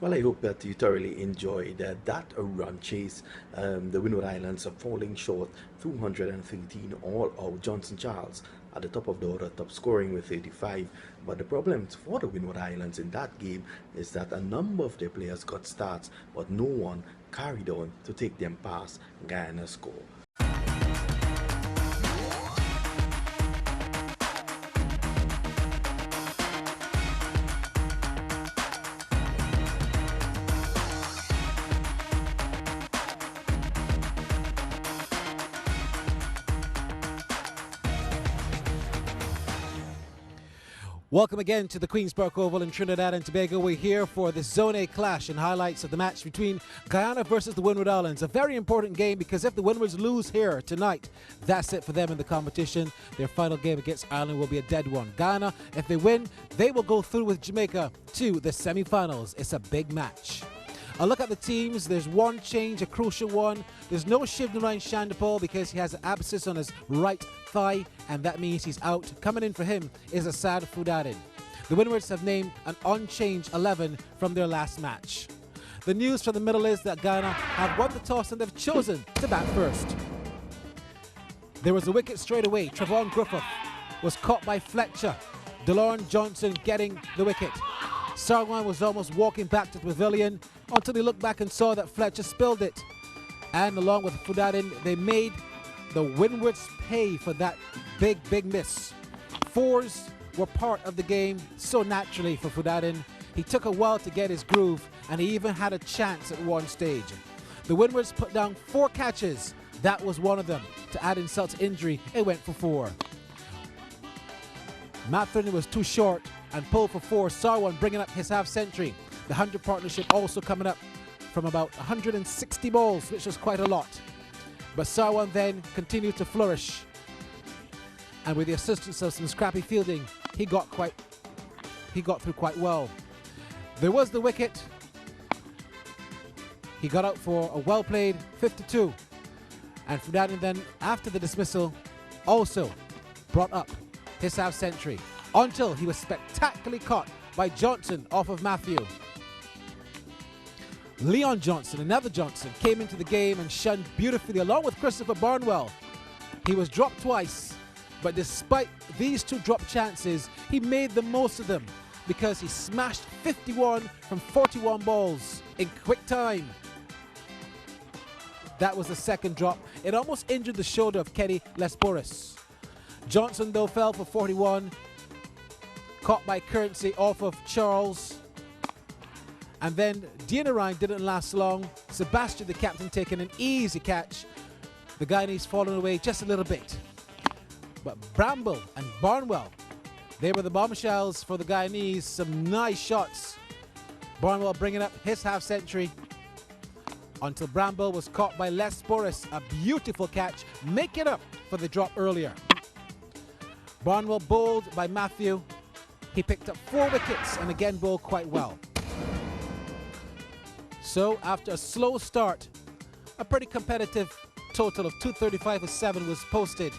Well, I hope that you thoroughly enjoyed that run chase. The Windward Islands are falling short, 213 all out. Johnson Charles at the top of the order, top scoring with 85. But the problem for the Windward Islands in that game is that a number of their players got starts, but no one carried on to take them past Guyana's score. Welcome again to the Queen's Park Oval in Trinidad and Tobago. We're here for the Zone A clash and highlights of the match between Guyana versus the Windward Islands. A very important game because if the Windwards lose here tonight, that's it for them in the competition. Their final game against Ireland will be a dead one. Guyana, if they win, they will go through with Jamaica to the semi-finals. It's a big match. A look at the teams. There's one change, a crucial one. There's no Shivnarine Shandapal because he has an abscess on his right thigh, and that means he's out. Coming in for him is Asad Fudadin. The Windwards have named an unchanged 11 from their last match. The news from the middle is that Guyana have won the toss and they've chosen to bat first. There was a wicket straight away. Travon Griffith was caught by Fletcher. DeLorne Johnson getting the wicket. Sarwan was almost walking back to the pavilion until he looked back and saw that Fletcher spilled it. And along with Fudadin, they made the Windwards pay for that big miss. Fours were part of the game so naturally for Fudadin. He took a while to get his groove, and he even had a chance at one stage. The Windwards put down 4 catches. That was one of them. To add insult to injury, it went for 4. Mathern was too short and pulled for 4. Sarwan bringing up his half century. The 100 partnership also coming up from about 160 balls, which was quite a lot. But Sarwan then continued to flourish. And with the assistance of some scrappy fielding, he got through quite well. There was the wicket. He got out for a well-played 52. And Fudadin then, after the dismissal, also brought up his half century until he was spectacularly caught by Johnson off of Matthew. Leon Johnson, another Johnson, came into the game and shunned beautifully along with Christopher Barnwell. He was dropped twice, but despite these 2 drop chances, he made the most of them because he smashed 51 from 41 balls in quick time. That was the second drop. It almost injured the shoulder of Kenny Lesporis. Johnson, though, fell for 41, caught by Currency off of Charles. And then Ryan didn't last long. Sebastian, the captain, taking an easy catch. The Guyanese falling away just a little bit. But Bramble and Barnwell, they were the bombshells for the Guyanese. Some nice shots. Barnwell bringing up his half century until Bramble was caught by Les Boris. A beautiful catch, making up for the drop earlier. Barnwell bowled by Matthew. He picked up 4 wickets and again bowled quite well. So after a slow start, a pretty competitive total of 235 for 7 was posted.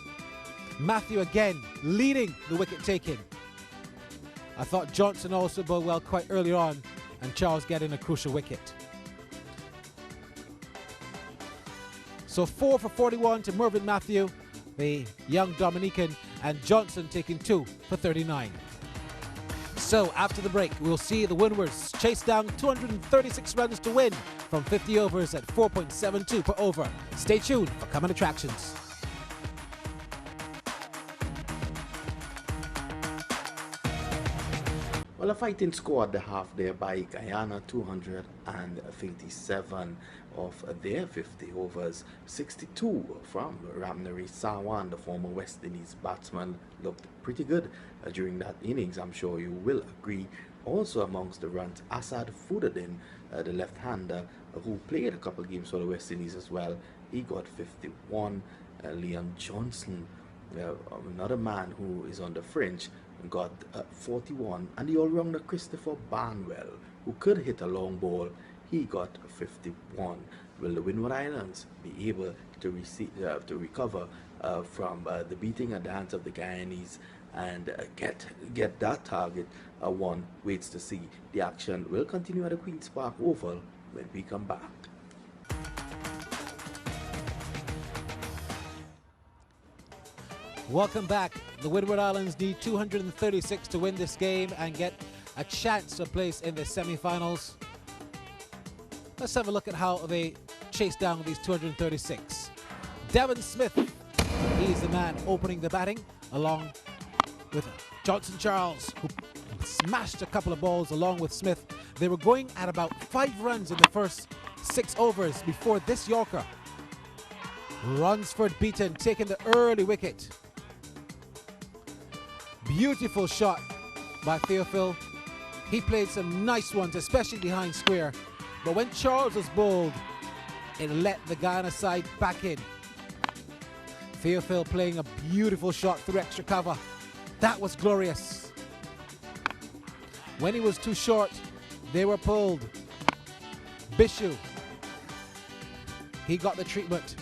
Matthew again leading the wicket taking. I thought Johnson also bowled well quite early on, and Charles getting a crucial wicket. So 4 for 41 to Mervyn Matthew, the young Dominican, and Johnson taking 2 for 39. So after the break, we'll see the Windwards chase down 236 runs to win from 50 overs at 4.72 per over. Stay tuned for coming attractions. Well, a fighting score at the half there by Guyana, 237 of their 50 overs. 62 from Ramnari Sawan, the former West Indies batsman, looked pretty good during that innings. I'm sure you will agree. Also amongst the runs, Asad Fudadin, the left-hander, who played a couple games for the West Indies as well. He got 51. Leon Johnson, another man who is on the fringe, got 41, and the all-rounder Christopher Barnwell, who could hit a long ball, he got 51. Will the Windward Islands be able to recover from the beating at the hands of the Guyanese and get that target. One waits to see. The action will continue at the Queen's Park Oval when we come back. Welcome back. The Windward Islands need 236 to win this game and get a chance to place in the semi-finals. Let's have a look at how they chase down these 236. Devon Smith, he's the man opening the batting, along with Johnson Charles, who smashed a couple of balls along with Smith. They were going at about 5 runs in the first 6 overs before this Yorker. Runsford beaten, taking the early wicket. Beautiful shot by Theophil. He played some nice ones, especially behind square. But when Charles was bowled, it let the Guyana side back in. Theophil playing a beautiful shot through extra cover. That was glorious. When he was too short, they were pulled. Bishu, he got the treatment.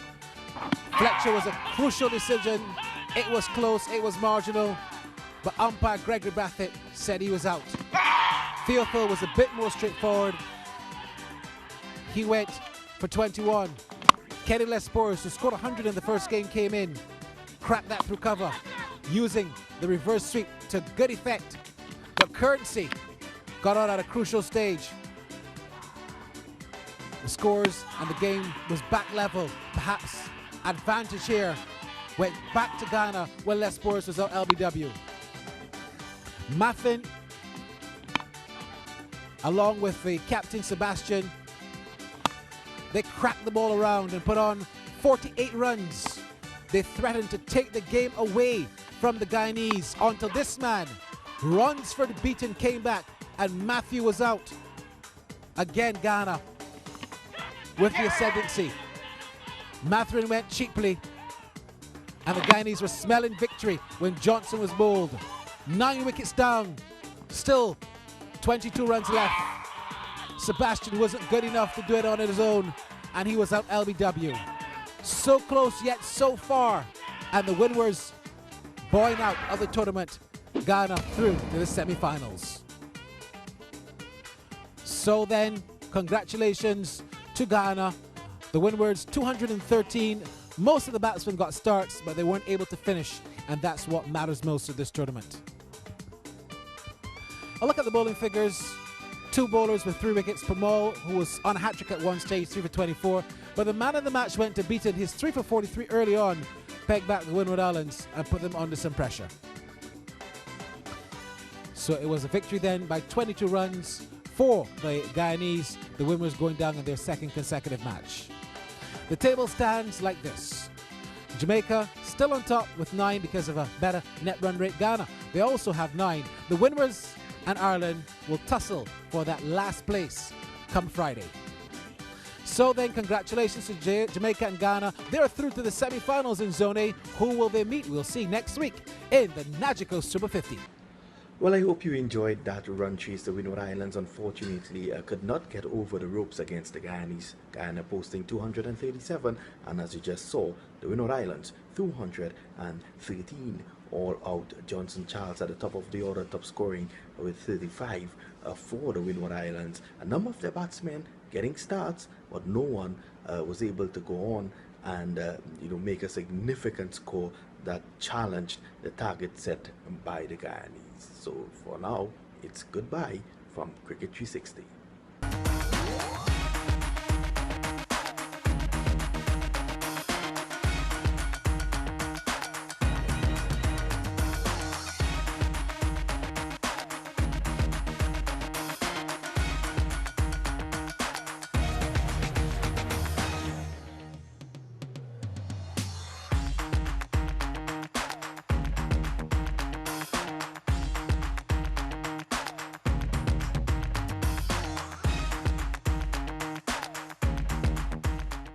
Fletcher was a crucial decision. It was close, it was marginal, but umpire Gregory Bathett said he was out. Theophil was a bit more straightforward. He went for 21. Kenny Lespores, who scored 100 in the first game, came in, cracked that through cover, using the reverse sweep to good effect. But Currency got out at a crucial stage. The scores and the game was back level. Perhaps advantage here went back to Ghana when Lespores was out LBW. Maffin, along with the captain Sebastian, they cracked the ball around and put on 48 runs. They threatened to take the game away from the Guyanese until this man, Runsford beaten, came back and Matthew was out. Again, Ghana with the ascendancy. Matherin went cheaply and the Guyanese were smelling victory when Johnson was bowled. 9 wickets down, still 22 runs left. Sebastian wasn't good enough to do it on his own, and he was out LBW. So close yet so far, and the Windwards bowing out of the tournament. Ghana through to the semi-finals. So then, congratulations to Ghana. The Windwards 213. Most of the batsmen got starts, but they weren't able to finish, and that's what matters most of this tournament. A look at the bowling figures. 2 bowlers with 3 wickets. Pamal, who was on a hat-trick at one stage, 3 for 24. But the man of the match went to Beaton. His 3 for 43 early on pegged back the Windward Islands and put them under some pressure. So it was a victory then by 22 runs for the Guyanese. The Windwards going down in their 2nd consecutive match. The table stands like this. Jamaica still on top with 9 because of a better net run rate. Ghana, they also have 9. The Windwards and Ireland will tussle for that last place come Friday. So then, congratulations to Jamaica and Ghana. They're through to the semi-finals in Zone A. Who will they meet? We'll see next week in the Nagico Super 50. Well, I hope you enjoyed that run chase. The Windward Islands unfortunately could not get over the ropes against the Guyanese. Guyana posting 237, and as you just saw, the Windward Islands 213 all out. Johnson Charles at the top of the order, top scoring with 35 for the Windward Islands. A number of their batsmen getting starts, but no one was able to go on and make a significant score that challenged the target set by the Guyanese. So for now, it's goodbye from Cricket 360.